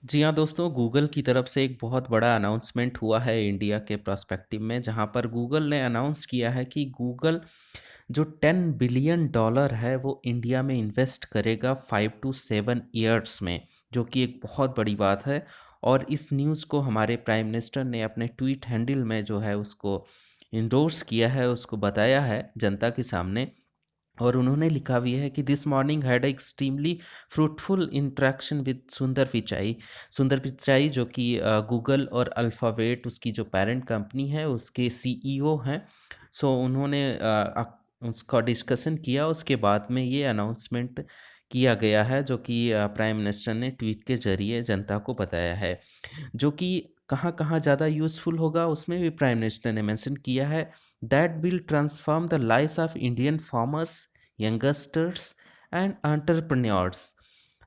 जी हाँ दोस्तों, गूगल की तरफ से एक बहुत बड़ा अनाउंसमेंट हुआ है इंडिया के पर्सपेक्टिव में, जहाँ पर गूगल ने अनाउंस किया है कि गूगल जो 10 बिलियन डॉलर है वो इंडिया में इन्वेस्ट करेगा 5 to 7 ईयर्स में, जो कि एक बहुत बड़ी बात है। और इस न्यूज़ को हमारे प्राइम मिनिस्टर ने अपने ट्वीट हैंडल में जो है उसको इंडोर्स किया है, उसको बताया है जनता के सामने। और उन्होंने लिखा भी है कि this morning had extremely fruitful interaction with सुंदर पिचाई जो कि गूगल और अल्फ़ाबेट उसकी जो पेरेंट कंपनी है उसके सीईओ हैं। सो उन्होंने उसका डिस्कशन किया, उसके बाद में ये अनाउंसमेंट किया गया है, जो कि प्राइम मिनिस्टर ने ट्वीट के जरिए जनता को बताया है। जो कि कहाँ-कहाँ ज़्यादा यूज़फुल होगा उसमें भी प्राइम मिनिस्टर ने मेंशन किया है। That will transform the lives of Indian farmers, youngsters and entrepreneurs.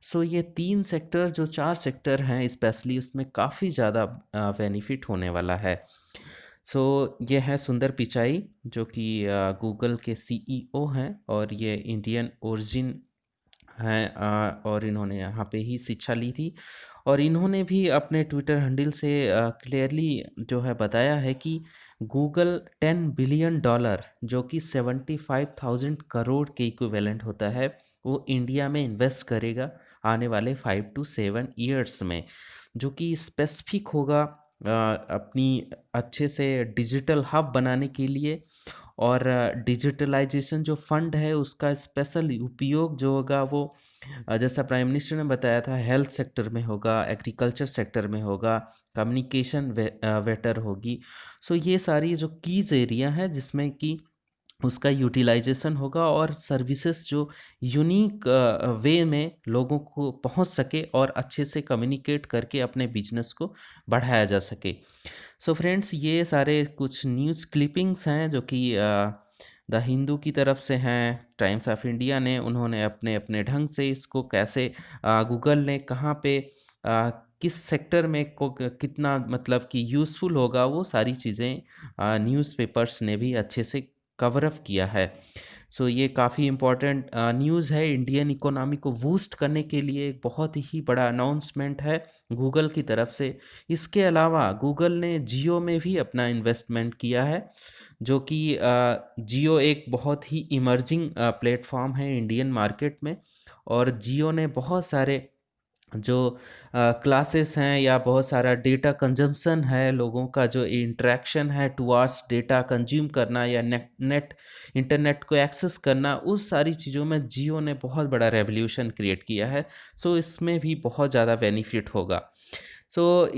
So ये 3 सेक्टर, जो 4 सेक्टर हैं स्पेशली, उसमें काफ़ी ज़्यादा बेनिफिट होने वाला है। सो ये है सुंदर पिचाई, जो कि गूगल के सीईओ हैं और ये इंडियन ओरिजिन हैं, और इन्होंने यहाँ पे ही शिक्षा ली थी। और इन्होंने भी अपने ट्विटर हैंडल से क्लियरली जो है बताया है कि गूगल 10 बिलियन डॉलर, जो कि 75,000 करोड़ के इक्विवेलेंट होता है, वो इंडिया में इन्वेस्ट करेगा आने वाले 5 to 7 ईयर्स में, जो कि स्पेसिफिक होगा अपनी अच्छे से डिजिटल हब बनाने के लिए। और डिजिटलाइजेशन जो फंड है उसका स्पेशल उपयोग जो होगा वो जैसा प्राइम मिनिस्टर ने बताया था, हेल्थ सेक्टर में होगा, एग्रीकल्चर सेक्टर में होगा, कम्युनिकेशन बेटर होगी। सो ये सारी जो कीज एरिया है जिसमें कि उसका यूटिलाइजेशन होगा और सर्विसेज जो यूनिक वे में लोगों को पहुंच सके और अच्छे से कम्युनिकेट करके अपने बिजनेस को बढ़ाया जा सके। सो फ्रेंड्स, ये सारे कुछ न्यूज़ क्लिपिंग्स हैं जो कि द हिंदू की तरफ से हैं, टाइम्स ऑफ इंडिया ने, उन्होंने अपने अपने ढंग से इसको कैसे गूगल ने कहाँ पे किस सेक्टर में कितना मतलब कि यूज़फुल होगा, वो सारी चीज़ें न्यूज़पेपर्स ने भी अच्छे से कवर अप किया है। सो ये काफ़ी इम्पोर्टेंट न्यूज़ है, इंडियन इकोनॉमी को बूस्ट करने के लिए एक बहुत ही बड़ा अनाउंसमेंट है गूगल की तरफ से। इसके अलावा गूगल ने जियो में भी अपना इन्वेस्टमेंट किया है, जो कि जियो एक बहुत ही इमर्जिंग प्लेटफॉर्म है इंडियन मार्केट में। और जियो ने बहुत सारे जो क्लासेस हैं या बहुत सारा डेटा कंजम्पशन है, लोगों का जो इंटरेक्शन है टुवार्ड्स डेटा कंज्यूम करना या नेट इंटरनेट को एक्सेस करना, उस सारी चीज़ों में जियो ने बहुत बड़ा रेवोल्यूशन क्रिएट किया है। सो इसमें भी बहुत ज़्यादा बेनिफिट होगा। सो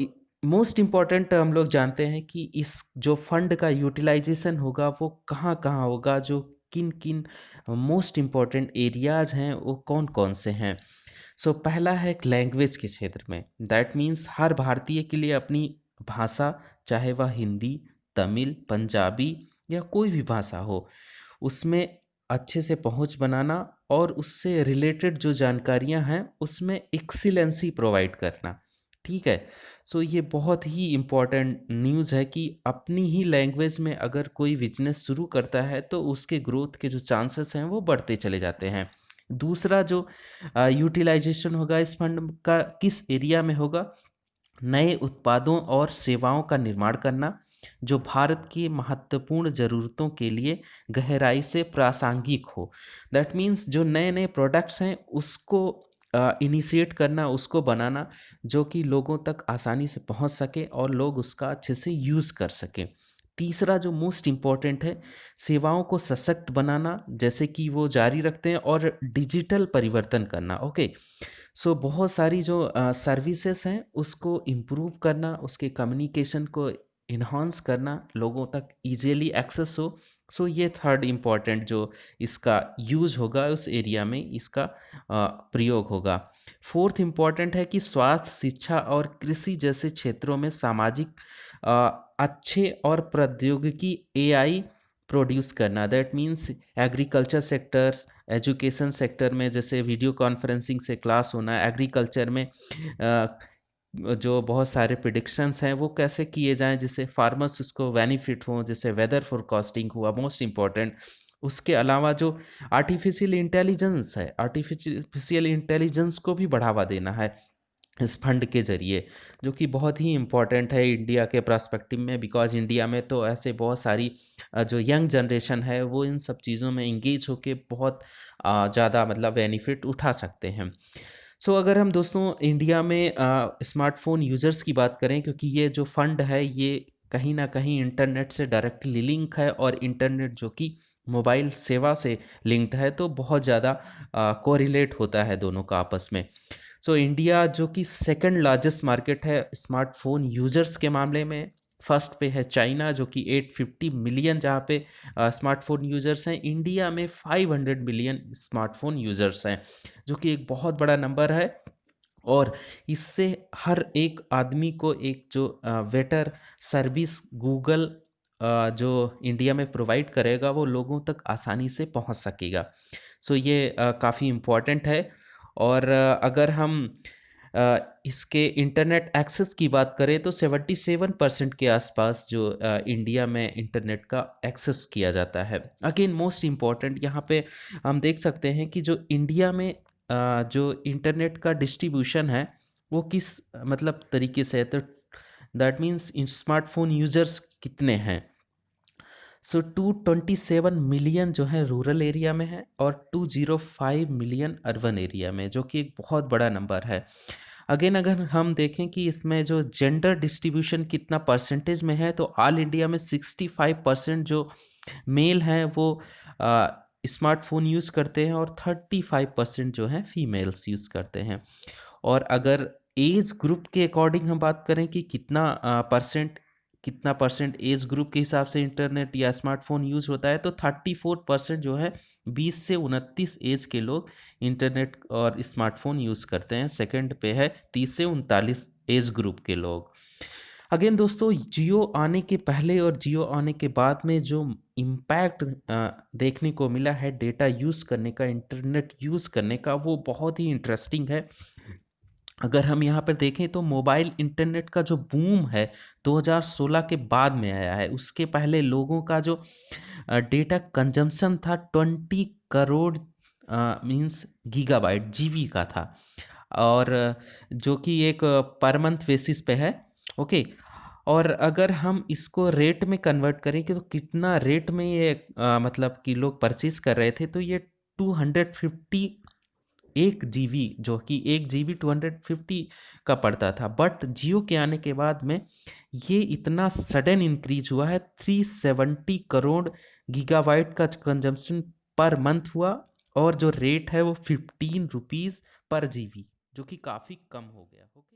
मोस्ट इम्पॉर्टेंट हम लोग जानते हैं कि इस जो फंड का यूटिलाइजेशन होगा वो कहाँ कहाँ होगा, जो किन किन मोस्ट इम्पॉर्टेंट एरियाज हैं वो कौन कौन से हैं। सो पहला है लैंग्वेज के क्षेत्र में, दैट मीन्स हर भारतीय के लिए अपनी भाषा, चाहे वह हिंदी, तमिल, पंजाबी या कोई भी भाषा हो, उसमें अच्छे से पहुंच बनाना और उससे रिलेटेड जो जानकारियां हैं उसमें एक्सीलेंसी प्रोवाइड करना। ठीक है। सो ये बहुत ही इम्पोर्टेंट न्यूज़ है कि अपनी ही लैंग्वेज में अगर कोई बिजनेस शुरू करता है तो उसके ग्रोथ के जो चांसेस हैं वो बढ़ते चले जाते हैं। दूसरा जो यूटिलाइजेशन होगा इस फंड का किस एरिया में होगा, नए उत्पादों और सेवाओं का निर्माण करना जो भारत की महत्वपूर्ण ज़रूरतों के लिए गहराई से प्रासंगिक हो। दैट मीन्स जो नए नए प्रोडक्ट्स हैं उसको इनिशिएट करना, उसको बनाना, जो कि लोगों तक आसानी से पहुंच सके और लोग उसका अच्छे से यूज़ कर सकें। तीसरा जो मोस्ट इम्पॉर्टेंट है, सेवाओं को सशक्त बनाना, जैसे कि वो जारी रखते हैं, और डिजिटल परिवर्तन करना। ओके। सो बहुत सारी जो सर्विसेज हैं उसको इम्प्रूव करना, उसके कम्युनिकेशन को इन्हांस करना, लोगों तक इजीली एक्सेस हो। सो ये थर्ड इम्पॉर्टेंट जो इसका यूज़ होगा, उस एरिया में इसका प्रयोग होगा। फोर्थ इम्पॉर्टेंट है कि स्वास्थ्य, शिक्षा और कृषि जैसे क्षेत्रों में सामाजिक अच्छे और प्रौद्योगिकी एआई प्रोड्यूस करना। That means agriculture sectors, education sector में जैसे वीडियो कॉन्फ्रेंसिंग से क्लास होना, एग्रीकल्चर में जो बहुत सारे प्रिडिक्शंस हैं वो कैसे किए जाएं जिससे फार्मर्स उसको बेनिफिट हो, जैसे वेदर फोरकास्टिंग हुआ मोस्ट इम्पॉर्टेंट। उसके अलावा जो आर्टिफिशियल इंटेलिजेंस है, आर्टिफिशियल इंटेलिजेंस को भी बढ़ावा देना है। इस फंड के ज़रिए, जो कि बहुत ही इम्पोर्टेंट है इंडिया के पर्सपेक्टिव में, बिकॉज़ इंडिया में तो ऐसे बहुत सारी जो यंग जनरेशन है वो इन सब चीज़ों में एंगेज होके बहुत ज़्यादा मतलब बेनिफिट उठा सकते हैं। सो अगर हम दोस्तों इंडिया में स्मार्टफ़ोन यूज़र्स की बात करें, क्योंकि ये जो फंड है ये कहीं न कहीं इंटरनेट से डायरेक्टली लिंक है, और इंटरनेट जो कि मोबाइल सेवा से लिंक्ड है, तो बहुत ज़्यादा कोरिलेट होता है दोनों का आपस में। सो इंडिया जो कि सेकंड लार्जेस्ट मार्केट है स्मार्टफ़ोन यूज़र्स के मामले में, फर्स्ट पे है चाइना जो कि 850 मिलियन जहाँ पे स्मार्टफ़ोन यूज़र्स हैं। इंडिया में 500 मिलियन स्मार्टफ़ोन यूज़र्स हैं, जो कि एक बहुत बड़ा नंबर है। और इससे हर एक आदमी को एक जो बेटर सर्विस गूगल जो इंडिया में प्रोवाइड करेगा वो लोगों तक आसानी से पहुंच सकेगा। सो ये काफ़ी इम्पोर्टेंट है। और अगर हम इसके इंटरनेट एक्सेस की बात करें तो 77% के आसपास जो इंडिया में इंटरनेट का एक्सेस किया जाता है। अगेन मोस्ट इम्पॉर्टेंट यहाँ पे हम देख सकते हैं कि जो इंडिया में जो इंटरनेट का डिस्ट्रीब्यूशन है वो किस मतलब तरीके से है, तो that means in smartphone users कितने हैं। सो 227 मिलियन जो है रूरल एरिया में है, और 205 मिलियन अर्बन एरिया में, जो कि एक बहुत बड़ा नंबर है। अगेन अगर हम देखें कि इसमें जो जेंडर डिस्ट्रीब्यूशन कितना परसेंटेज में है, तो ऑल इंडिया में 65% जो मेल हैं वो स्मार्टफोन यूज़ करते हैं, और 35% जो है फीमेल्स यूज़ करते हैं। और अगर एज ग्रुप के अकॉर्डिंग हम बात करें कि कितना परसेंट एज ग्रुप के हिसाब से इंटरनेट या स्मार्टफोन यूज़ होता है, तो 34% जो है 20 से 29 एज के लोग इंटरनेट और स्मार्टफोन यूज़ करते हैं। सेकंड पे है 30 से 39 एज ग्रुप के लोग। अगेन दोस्तों, जियो आने के पहले और जियो आने के बाद में जो इम्पैक्ट देखने को मिला है डेटा यूज़ करने का, इंटरनेट यूज़ करने का, वो बहुत ही इंटरेस्टिंग है। अगर हम यहाँ पर देखें तो मोबाइल इंटरनेट का जो बूम है 2016 के बाद में आया है। उसके पहले लोगों का जो डेटा कंजम्पशन था 20 करोड़ मीन्स गीगाबाइट जीबी का था। और जो कि एक पर मंथ बेसिस पे है। ओके। और अगर हम इसको रेट में कन्वर्ट करें कि तो कितना रेट में ये मतलब कि लोग परचेज कर रहे थे, तो ये 250 एक जीबी, जो कि एक जीबी 250 का पड़ता था। बट जियो के आने के बाद में ये इतना सडन इंक्रीज हुआ है, 370 करोड़ गीगाबाइट का कंजम्पशन पर मंथ हुआ। और जो रेट है वो 15 रुपीज़ पर जीबी, जो कि काफ़ी कम हो गया। ओके।